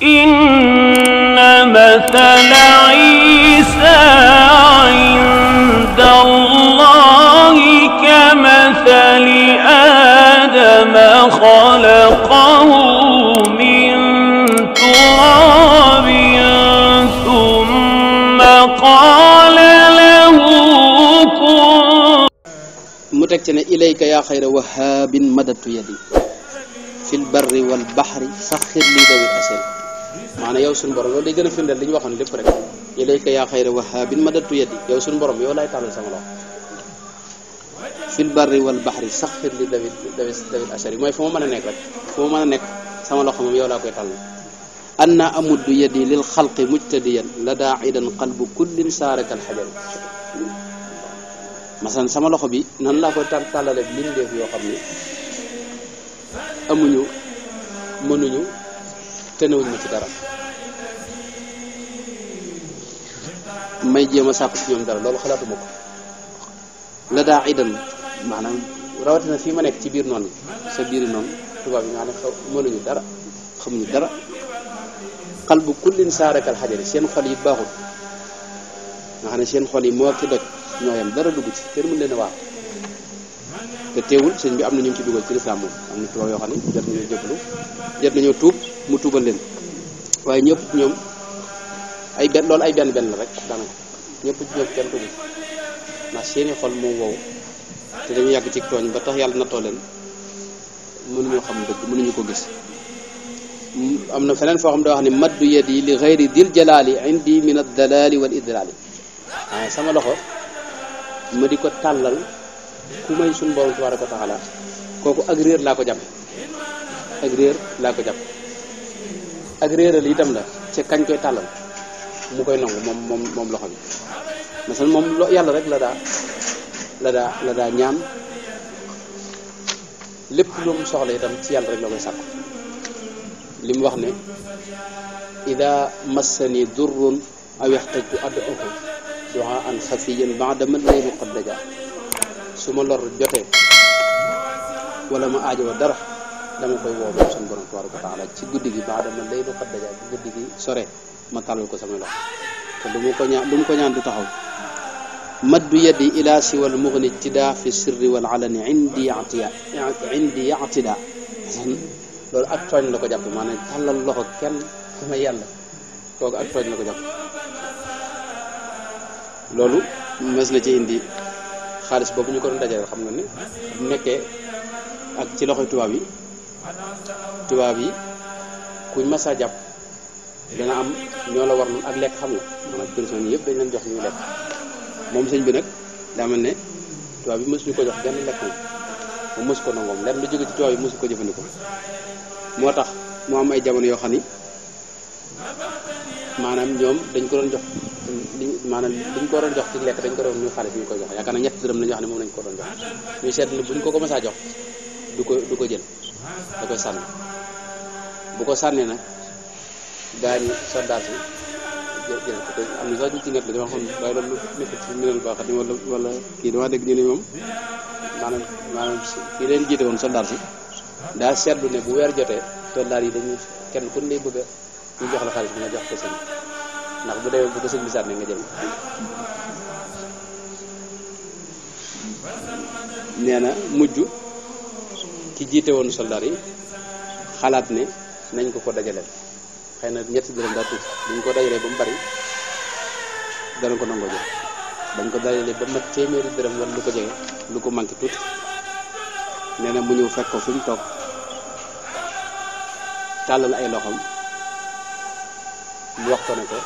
إن مثل عيسى عند الله كمثل آدم خلقه من تراب ثم قال له كن. mu teg ci ne ilayka yaa xayra wahaabin madatu yadi fil barri wal baxri saxir lii dawil asari. maanaam yow suñu borom loolu day gën a firndeel li ñu waxoon lépp rek. ilayka yaa xayra wahaabin madatu yadi yow suñu borom yow laay tàllal sama loxo. fil barri wal baxri saxir lii dawil asari mooy fu ma mën a nekk rek fu ma mën a nekk sama loxo moom yow laa koy tàllal. anna amuddu yadi lil xalqi mujtadiyan la daa idan qalbu kullin saarakal xajari. masalan sama loxo bi nan laa koy tàllale mbindeef yoo xam ne amuñu mënuñu tenewuñ ma ci dara may jéem a sàkku ci ñoom dara loolu xalaatuma ko. la daa idan maanaam rawatina fii ma nekk ci biir noonu sa biiri noonu tubaab yi nga xam ne mënuñu dara xamuñu dara. qalbu kullin saarakal xajari seen xol yi baaxul nga xam ne seen xol yi moo ki doj ñoo yam dara dugg ci kenn mën leen a waaw. te teewul sëñ bi am na ñu ci dugal ci lislaam moom am na tubaab yoo xam ne jot nañoo jëblu jot nañoo tuub mu tuubal leen waaye ñëpp ñoom ay benn loolu ay benn la rek daanaka ñëpp kenn tuubu ndax seeni xol moo wow te dañu yàgg ci tooñ ba tax yàlla nattoo leen mënuñoo xam dëgg mënuñu ko gis. am na feneen foo xam ne wax ne maddu yadi li xayri dil jalaali indi min ad-dalali wal idlali. waaye sama loxo ma di ko tàllal ku may suñu borom tabaaraka wa taala kooku ak réer laa ko jàpp ak réer laa ko jàpp ak réeral itam la ca kañ koy tàllal mu koy nangu moom loxo bi. masalan moom yàlla rek la daa ñaan lépp lu mu soxla itam ci yàlla rek la koy sàkku. li mu wax ne ida massani durrun aw yaxtajtu ad'uhu du'aan xafiyan ba'da ma laylu qad daja. su ma lor jotee wala ma aajowoo dara dama koy woo moom suñu borom tabaaraka wa taala ci guddi gi ba'da ma laylu qad daja ci guddi gi sore ma tàllal ko sama loxo te lu mu ko ñaan du taxaw. maddu yadi ila siwal mughni ijtidaa fi sirri wal alani indi i'tida. loolu ak tooñ la ko jàpp maanaam tàllal loxo kenn ku may yàlla kooku ak tooñ la ko jàpp. loolu mes na ci indi xaalis boobu ñu ko doon dajale xam nga ne bu nekkee ak ci loxoy tubaab yi kuñ masa jàpp dana am ñoo la war ak lekk xam nga maanaam personnes yi yëpp dañ leen jox ñuy lekk. moom sëñ bi nag daa mel ne tubaab yi mësuñu ko jox genn lekk moom mësu ko nangoom lenn lu jóge ci tubaab yi mësu ko jëfandikoo. moo tax mu am ay jamono yoo xam ni maanaam ñoom dañ ko doon jox liñ ko doon jox ci lekk dañ ko doon ñu xaalis ñu koy jox yaakaar naa ñetti dërëm lañu wax ne moom lañ ko doon jox ñu seet ne buñ ko commencé a jox du ko jël da koy sànni. bu ko sànnee nag gaañu soldat si jël ko te am na sax ñu ci net la dama xam waaye loolu nekk ci minal baax ni wala kii dama dégg ñu ne moom maanaam kii leen jiite woon soldat si daa seetlu ne bu weer jotee soldaar yi dañuy kenn ku ne bëgg ñu jox la xaalis bi nga jox ko sëñ ndax bu demee bu ko sëñ bi sànni nga jël. nee na mujj ki jiite woon soldaar yi xalaat ne nañ ko dajaleel xëy na ñetti dërëm daa tuuti dañ ko dajalee ba mu bari dana ko nangoo jël dañ ko dajalee ba mat téeméeri dërëm wala lu ko jege lu ko manqué tuuti. nee na mu ñëw fekk ko fi mu toog tàllal ay loxoom mu wax ko ne ko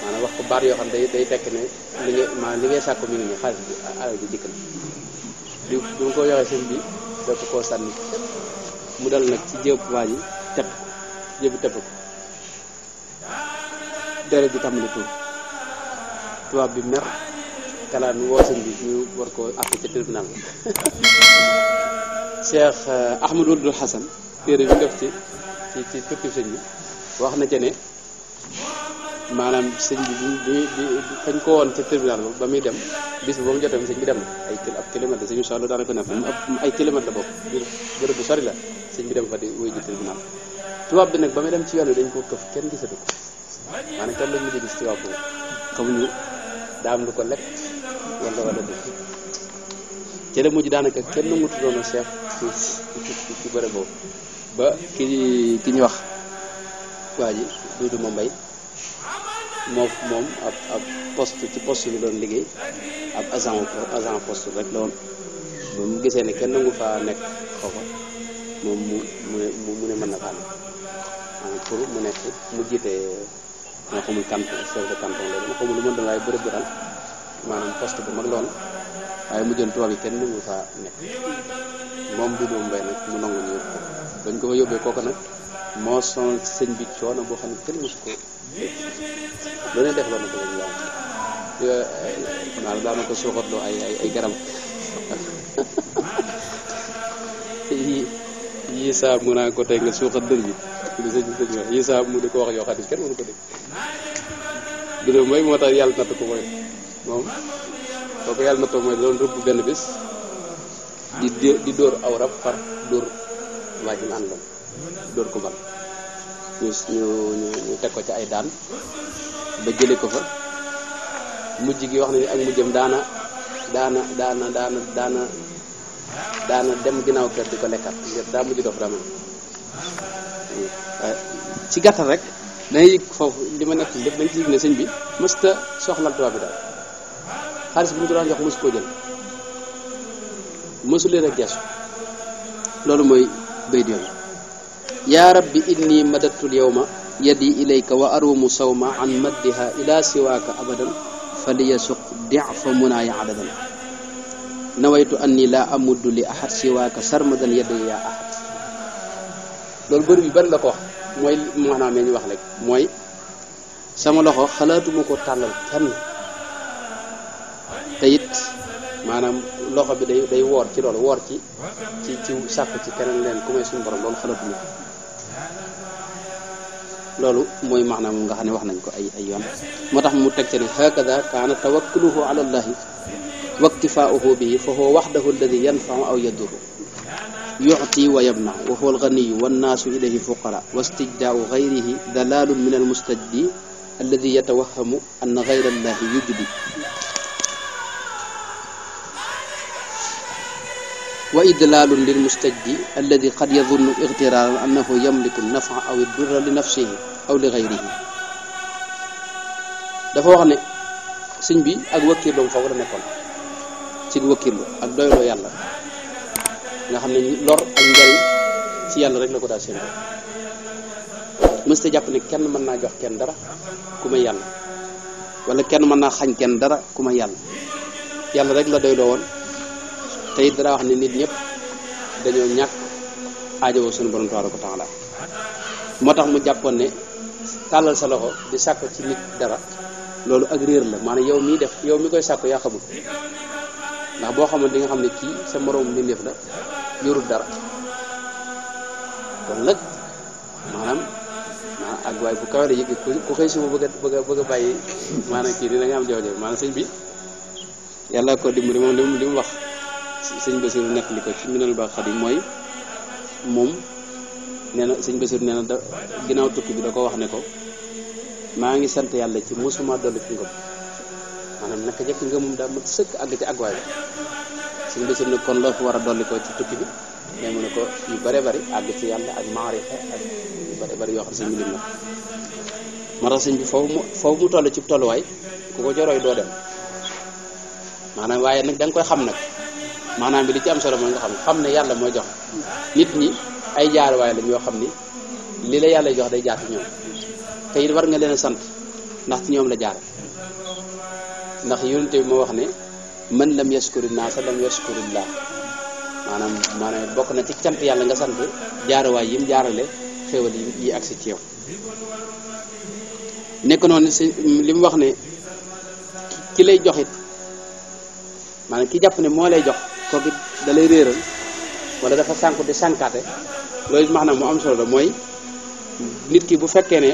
maanaam wax ko baat yoo xam ne day fekk ne li ngay sàkku mi ngi nii xaalis bi alal bi dikk na bi mu ko joxee sëñ bi daf koo sànni mu dal nag ci jéeb waa ji tepp jébi tepp ko deret bi tàmbali tubaab bi mer kalaan woo sëñ bi ñu war koo àtte ca tribunal ba. Cheikh Ahmadou Abdoul Hassan téere bi def ci tukki sëñ bi wax na ca ne maanaam sëñ bi fañ ko woon ca tribunal ba muy dem bis bi ba mu jotee sëñ bi dem na ab kilomètre sëñ bi soxla daanaka ne ay kilomètre la bokk bërëb bu sori la sëñ bi dem fa di wuy ji tribunal tubaab bi nag ba muy dem ci yoon wi dañ ko këf kenn gisatu ko maanaam kenn lañ mujj gis ci wàllu xamuñu daa am lu ko lekk wala du ci la mujj daanaka kenn nangutu doon a chef ci bëre boobu ba ki ñu wax waa ji Duudu ma Mbay moom ab poste ci poste bi doon liggéey ab agent poste rek la woon ba mu gisee ne kenn nangu faa nekk foofa moom mu ne mën na faa nekk maanaam pour mu nekk mu jiite nga xamul canton chef de canton la ma xamul lu mën doon waaye bërëb bi daal maanaam poste bu mag loon waaye mu jël tubaab yi kenn nangu faa nekk moom Duudu ma Mbay nag mu nangu ñu yóbbu bañ ko fa yóbbee kooku nag moo sonal sëñ bi coono boo xam ne kenn mosu ko lu ne def loolu ko lañ waaw maanaam daana ko suuxatloo ay garab yii saa mu naa ko tey nga suuxat dër bi li sëñ wax yii saa mu di ko wax yoo xam ne kenn mënu ko dégg Duudu mooy moo tax yàlla natt ko mooy moom boo ko yàlla nattoo mooy doon rëbb benn bis di dóor aw rab far dóor waa ji mu àndal dóor ko bal ñu teg ko ci ay daan ba jële ko fa mujj gi wax na ni ak mujjam daana dem ginnaaw kër di ko lekkat ngir daa mujj dof dama ci gàttal rek dangay yëg foofu li ma nekk lépp dañ ci yëg ne sëñ bi mësta soxlal tubaab bi daal xaalis bu ñu ko daan jox mësu koo jël mësu leen a geesu loolu mooy bayt yooyu yaa rabbi inni madattul yawma yadi ilayka wa arumu sawma an maddiha ila siwaaka abadan faliyasuq di'fa munaaya adadan nawaytu anni la amuddu li ahad siwaaka sarmadan yadi ya ahad loolu bëri bi bari la ko wax mooy maanaam ñu wax rek mooy sama loxo xalaatuma ko tàllal kenn te it maanaam loxo bi day woor ci loolu woor ci sàkku ci keneen leen ku may suñu borom loolu xalaatuma ko loolu mooy maanaam nga xam ne wax nañ ko ay yoon moo tax mu teg ci ne hakada kaana tawakkuluhu ala allahi wa iktifaa'uhu bihi fa huwa wahdahu alladi yanfa'u aw yadurru yu'ti wa yamna'u wa huwa al-ghaniyyu wan-naasu ilayhi fuqara wa istijdaa'u ghayrihi dalalun min al-mustajdi alladi yatawahhamu anna ghayra allahi yujdi wa idlalun lil mustajdi alladi qad yadhunnu ightiraran annahu yamliku an-naf'a aw ad-durra li nafsihi aw li ghayrihi dafa wax ne sëñ bi ak wakkirloom foofu la nekkoon ci wakkirlu ak doyloo yàlla nga xam ne lor ak njariñ ci yàlla rek la ko daal seen mësta jàpp ne kenn mën naa jox kenn dara ku may yàlla wala kenn mën naa xañ kenn dara ku may yàlla rek la doyloo woon te it dara wax ne nit ñëpp dañoo ñàkk aajowoo suñu borom tabaaraka wa taala moo tax mu jàppoon ne tàllal sa loxo di sàkk ci nit dara loolu ak réer la maanaam yow mi koy sàkk yaa xamul ndax boo xamoon di nga xam ne kii sa moroom mbindeef la yorul dara kon nag maanaam ak waay bu kawe la yëg ku xëy suba bëgg a bàyyi maanaam kii dina nga am jafe-jafe maanaam sëñ bi yàlla ko dimbali moom li mu wax sëñ Basiru nekk li ko ci minal ba xadim mooy moom nee na sëñ Basiru nee na ginnaaw tukki bi da ko wax ne ko maa ngi sant yàlla ci musuma dolli fi ngëm maanaam naka jëkk ngëmum daa mat sëkk àgg ci àgguwaay bi sëñ Basiru ne kon loo fi war a dolli ko ci tukki bi mais mu ne ko yu bare bari àgg ci yàlla ak maarifa ak yu bare bari yoo xam sëñ bi lim na moo tax sëñ bi foofu mu toll ci tolluwaay ku ko jorooy doo dem maanaam waaye nag da nga koy xam nag maanaam bi li ci am solo mooy nga xam ne yàlla mooy jox nit ñi ay jaaruwaay lañ yoo xam ni li la yàlla jox day jaar ci ñoom te it war nga leen a sant ndax ci ñoom la jaar ndax yonente bi moo wax ne man lam yaskuri naasa lam yaskurillah maanaam bokk na ci cant yàlla nga sant jaaruwaay yim jaarale xéwal yi agsi ci yow nekk noonu li mu wax ne ki lay joxit maanaam ki jàpp ne moo lay jox kooku da lay réeral wala dafa sànku di sànkaate loolu it maanaam mu am solo la mooy nit ki bu fekkee ne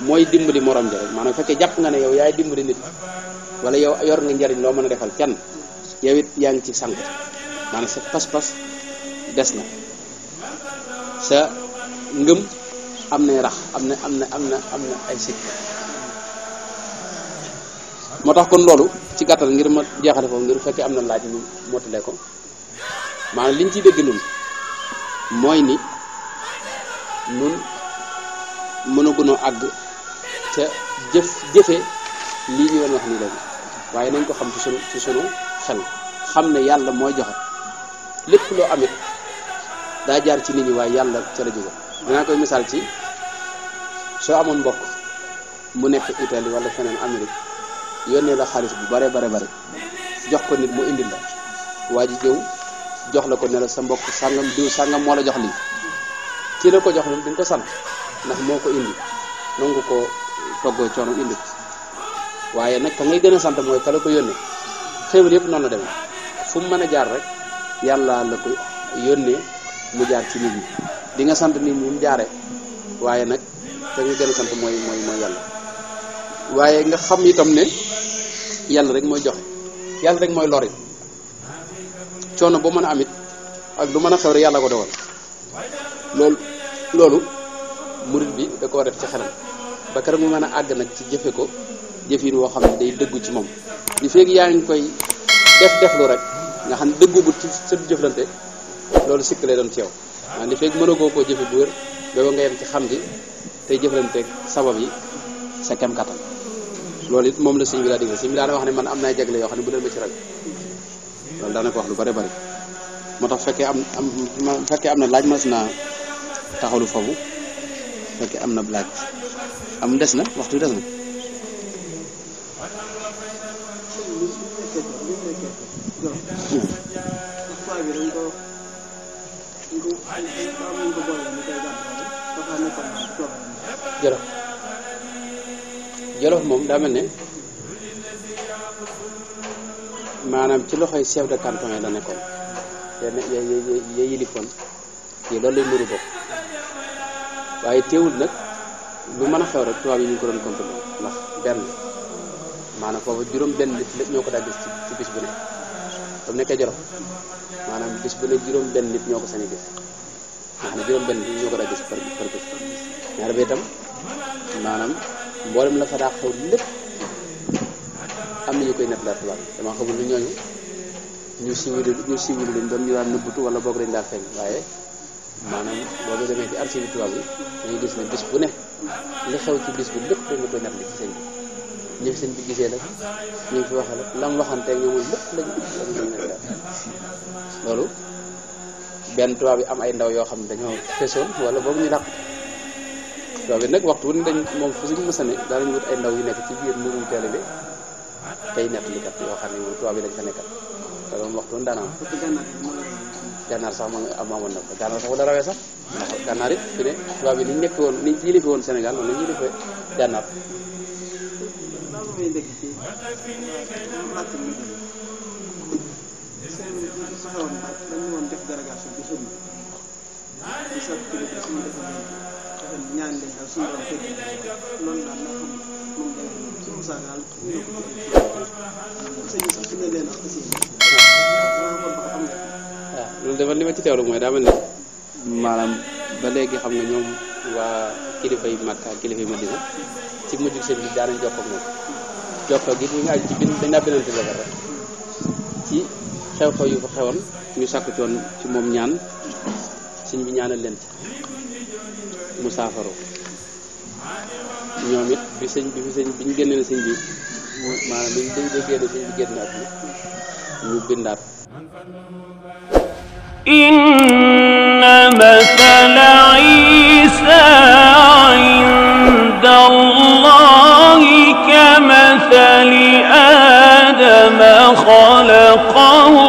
mooy dimbali morom ja rek maanaam bu fekkee jàpp nga ne yow yaay dimbali nit wala yow yor nga njariñ loo mën a defal kenn yow it yaa ngi ci sànku maanaam sa pas-pas des na sa ngëm am nay rax am na ay sikk moo tax kon loolu ci gàttal ngir ma jeexale foofu ngir fekkee am na laaj ñu mottale ko maanaam liñ ciy dégg nun mooy ni nun mënagunoo àgg ca jëfe lii ñu doon wax nii léegi waaye nañ ko xam ci sunu xel xam ne yàlla mooy joxe lépp loo amit daa jaar ci nit ñi waaye yàlla ca la jóge dinaa koy misaal ci soo amoon mbokk mu nekk Italie wala feneen Amérique yónnee la xaalis bu bare jox ko nit mu indil la waa ji jëw jox la ko ne la sa mbokk sàngam diw sàngam moo la jox lii ci la ko jox moom di nga ko sant ndax moo ko indi nangu ko toggoo coono indi waaye nag ka ngay gën a sant mooy ka la ko yónnee xéewal yëpp noonu la demee fu mu mën a jaar rek yàlla la ko yónnee mu jaar ci nit ñi di nga sant nit ñi mu jaaree waaye nag ka ngay gën a sant mooy yàlla waaye nga xam itam ne yàlla rek mooy joxe yàlla rek mooy lori coono boo mën a amit ak lu mën a xew rek yàlla ko dogal loolu murid bi da koo def ci xelam ba keroog mu mën a àgg nag ci jëfe ko jëfin woo xam ne day dëggu ci moom li feeg yaa ngi koy deflu rek nga xam ne dëggugut ci sa jëflante loolu sikk lay doon ci yow waaye li feeg mënagoo koo jëfe bu wér booba nga yem ci xam gi tey jëflanteeg sabab yi sa kem kattan loolu it moom la sëñ bi daa digle sëñ bi daana wax ne man am naay jagle yoo xam ne bu dee ma ci rek loolu daana ko wax lu bari moo tax fekkee am na laaj mas naa taxawlu foofu fekkee am na laaj am des na waxtu des na Jolof moom daa mel ne maanaam ci loxoy chef de canton yi la nekkoon ya yilifoon yi loolu lay nuru bokk waaye teewul nag lu mën a xew rek tubaab yi ñu ngi ko doon contrôler ndax benn maanaam foofu juróom benn nit lépp ñoo ko daa gis ci bis bu ne ba mu nekkee Jolof maanaam bis bu ne juróom benn nit ñoo ko sañ a gis nga xam ne juróom benn nit ñoo ko daa gis par bis ñaar ba itam maanaam mboolem la fa daa xew lépp am na ñu koy net la tubaab dama xamul ni ñooñu ñu siwilu lañ doon ñu daan nëbbutu wala boog dañ daal feeñ waaye maanaam boo demee ci archive tubaab yi dañuy gis ne bis bu ne li xew ci bis bi lépp dañu koy net li ci sëñ bi ñu fi sëñ bi gisee nag ñu ngi fi waxee la lam waxanteeg ñoom lépp lañ net loolu benn tubaab yi am ay ndaw yoo xam ne dañoo fesoon wala boog ñu dàq tubaab yi nag waxtu wu ne dañ moom fu suñu mësa ne daanañu wut ay ndaw yu nekk ci biir nuruñ teele bi tey nett li kat yoo xam ne moom tubaab yi dañ fa nekkat te loolu waxtu wu ne daana am gànnaar sax amoon na ko gànnaar sax wala rawee sax ndax gànnaar it fi ne tubaab yi niñ nekk woon niñ yilife woon Sénégal noonu lañ yilife gànnaar loolu de man li ma ci teewlu mooy daa mel ne maanaam ba léegi xam nga ñoom waa kilifa yi Makka ak kilifa yi Madina ci mujj seen bi daanañ jokkoo ak moom jokkoo gi ñu aju ci bind dañ daa binante la rek ci xew-xew yu fa xewoon ñu sàkk ci woon ci moom ñaan sëñ bi ñaanal leen ci mu saafaro ñoom it bi ñu génnee sëñ bi maanaam bi dañ déggee ne sëñ bi génn ak ñu bindaat inna mathala Isa inda Allahi kamathali Adama khalaqahu